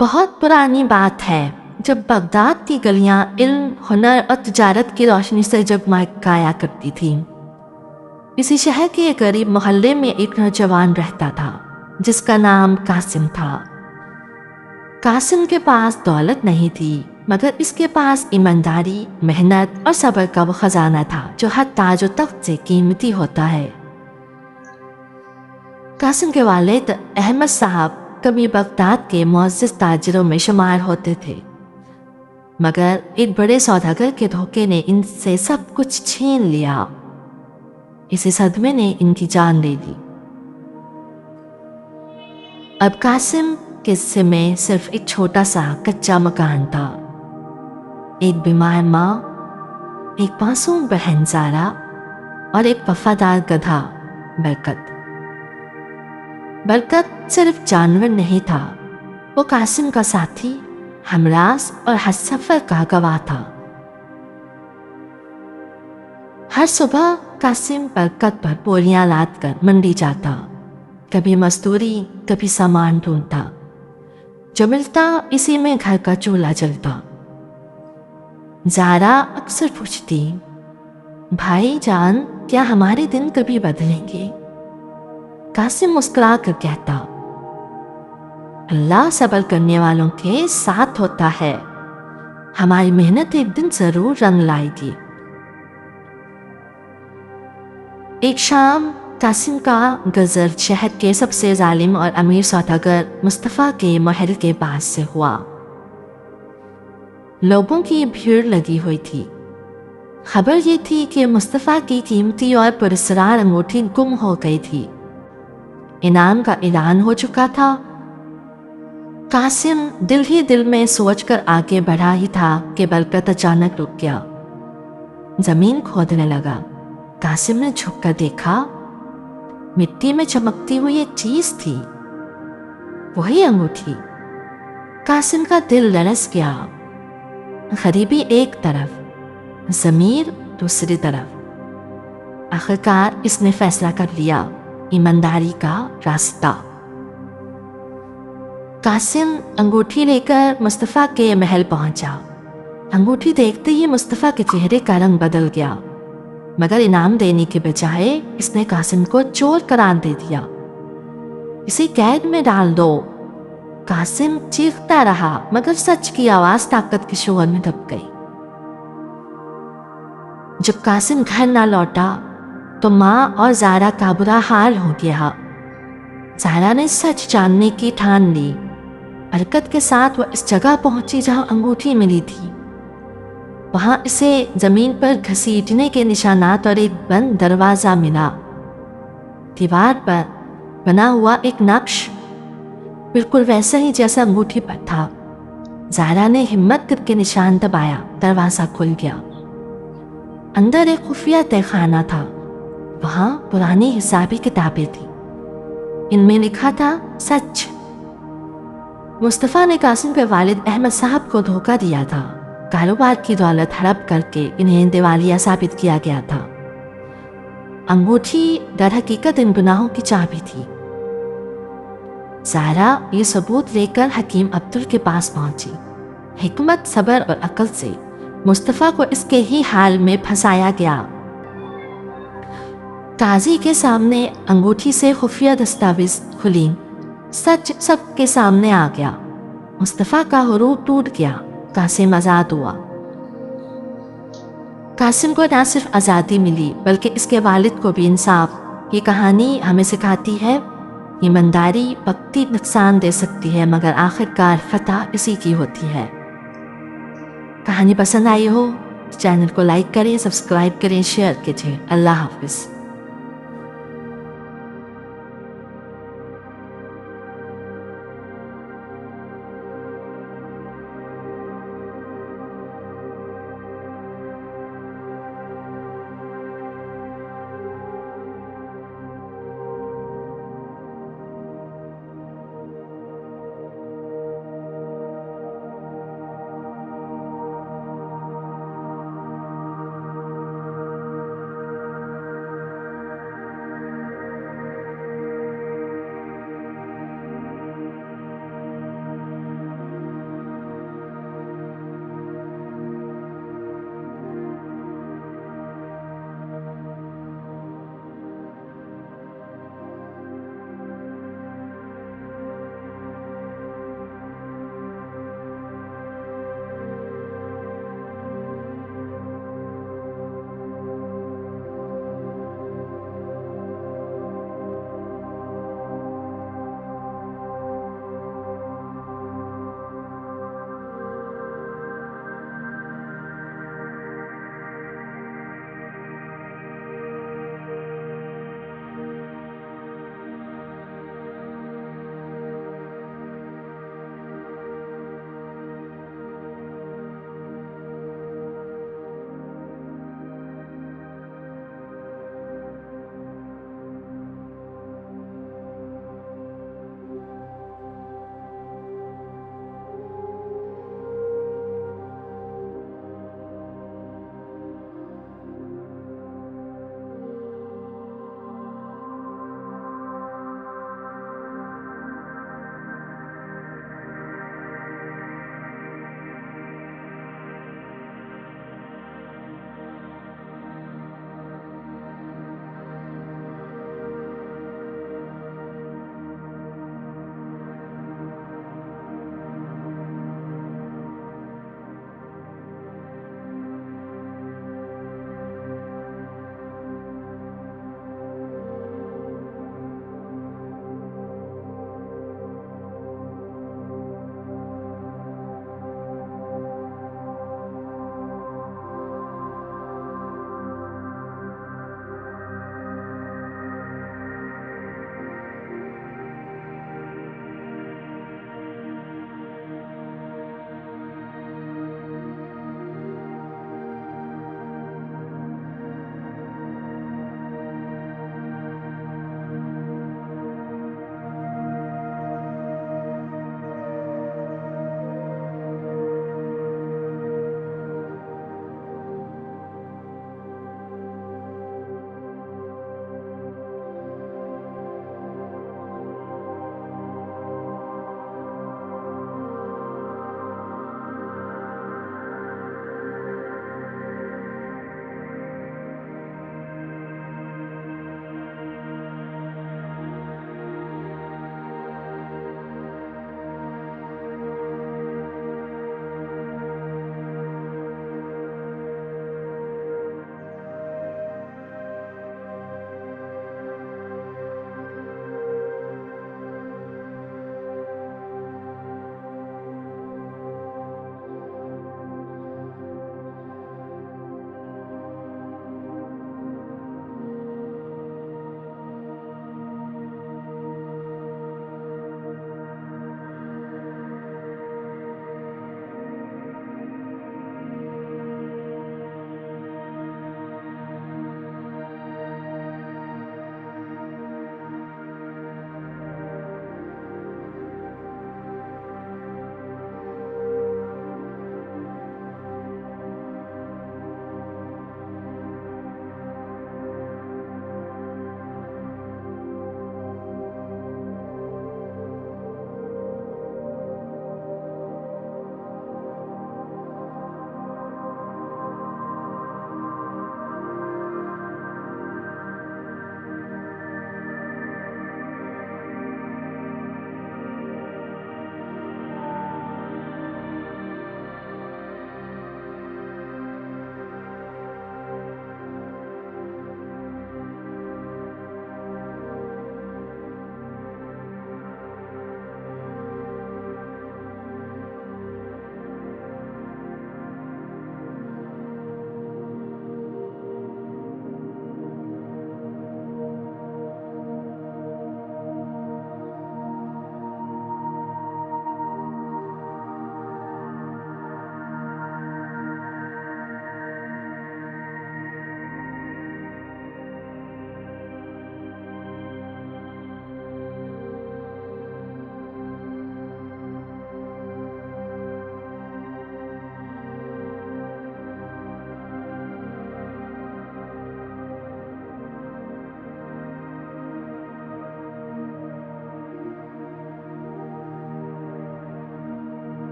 بہت پرانی بات ہے جب بغداد کی گلیاں علم، ہنر اور تجارت کی روشنی سے جگمگایا کرتی تھیں۔ اسی شہر کے ایک غریب محلے میں ایک نوجوان رہتا تھا جس کا نام قاسم تھا۔ قاسم کے پاس دولت نہیں تھی، مگر اس کے پاس ایمانداری، محنت اور صبر کا وہ خزانہ تھا جو ہر تاج و تخت سے قیمتی ہوتا ہے۔ قاسم کے والد احمد صاحب کبھی بغداد کے معزز تاجروں میں شمار ہوتے تھے، مگر ایک بڑے سوداگر کے دھوکے نے ان سے سب کچھ چھین لیا۔ اسی صدمے نے ان کی جان لے لی۔ اب قاسم کے حصے میں صرف ایک چھوٹا سا کچا مکان تھا، ایک بیمار ماں، ایک معصوم بہن زارا اور ایک وفادار گدھا برکت۔ برکت صرف جانور نہیں تھا، وہ قاسم کا ساتھی، ہمراز اور ہر سفر کا گواہ تھا۔ ہر صبح قاسم برکت پر بوریاں لاد کر منڈی جاتا، کبھی مزدوری، کبھی سامان ڈھونڈتا، جو ملتا اسی میں گھر کا چولہا جلتا۔ زارا اکثر پوچھتی، بھائی جان، کیا ہمارے دن کبھی بدلیں گے؟ قاسم مسکرا کر کہتا، اللہ صبر کرنے والوں کے ساتھ ہوتا ہے، ہماری محنت ایک دن ضرور رنگ لائے گی۔ ایک شام قاسم کا گزر شہر کے سب سے ظالم اور امیر سوداگر مصطفیٰ کے محل کے پاس سے ہوا۔ لوگوں کی بھیڑ لگی ہوئی تھی۔ خبر یہ تھی کہ مصطفیٰ کی قیمتی اور پراسرار انگوٹھی گم ہو گئی تھی۔ انعام کا اعلان ہو چکا تھا۔ قاسم دل ہی دل میں سوچ کر آگے بڑھا ہی تھا کہ برکت اچانک رک گیا، زمین کھودنے لگا۔ قاسم نے جھک کر دیکھا، مٹی میں چمکتی ہوئی ایک چیز تھی، وہی انگوٹھی۔ قاسم کا دل لرز گیا۔ غریبی ایک طرف، ضمیر دوسری طرف۔ آخرکار اس نے فیصلہ کر لیا، ایمانداری کا راستہ۔ قاسم انگوٹھی لے کر مصطفیٰ کے محل پہنچا۔ انگوٹھی دیکھتے ہی مصطفیٰ کے چہرے کا رنگ بدل گیا، مگر انعام دینے کے بجائے اس نے قاسم کو چور قرار دے دیا۔ اسے قید میں ڈال دو۔ قاسم چیختا رہا، مگر سچ کی آواز طاقت کے شور میں دب گئی۔ جب قاسم گھر نہ لوٹا تو ماں اور زارا کا برا حال ہو گیا۔ زارا نے سچ جاننے کی ٹھان لی۔ برکت کے ساتھ وہ اس جگہ پہنچی جہاں انگوٹھی ملی تھی۔ وہاں اسے زمین پر گھسیٹنے کے نشانات اور ایک بند دروازہ ملا۔ دیوار پر بنا ہوا ایک نقش بالکل ویسا ہی جیسا انگوٹھی پر تھا۔ زارا نے ہمت کر کے نشان دبایا، دروازہ کھل گیا۔ اندر ایک خفیہ تہہ خانہ تھا، وہاں پرانی حسابی کتابیں تھیں، ان میں لکھا تھا سچ۔ مصطفیٰ نے قاسم کے والد احمد صاحب کو دھوکہ دیا تھا۔ کاروبار کی دولت ہڑپ کر کے انہیں دیوالیہ ثابت کیا گیا تھا۔ انگوٹھی در حقیقت ان گناہوں کی چابی تھی۔ زارا یہ ثبوت لے کر حکیم عبدل کے پاس پہنچی۔ حکمت، صبر اور عقل سے مصطفیٰ کو اس کے ہی حال میں پھنسایا گیا۔ قاضی کے سامنے انگوٹھی سے خفیہ دستاویز کھلی، سچ سب کے سامنے آ گیا۔ مصطفیٰ کا حروف ٹوٹ گیا، قاسم آزاد ہوا۔ قاسم کو نہ صرف آزادی ملی بلکہ اس کے والد کو بھی انصاف۔ یہ کہانی ہمیں سکھاتی ہے، ایمانداری وقتی نقصان دے سکتی ہے مگر آخرکار فتح اسی کی ہوتی ہے۔ کہانی پسند آئی ہو چینل کو لائک کریں، سبسکرائب کریں، شیئر کیجیے۔ اللہ حافظ۔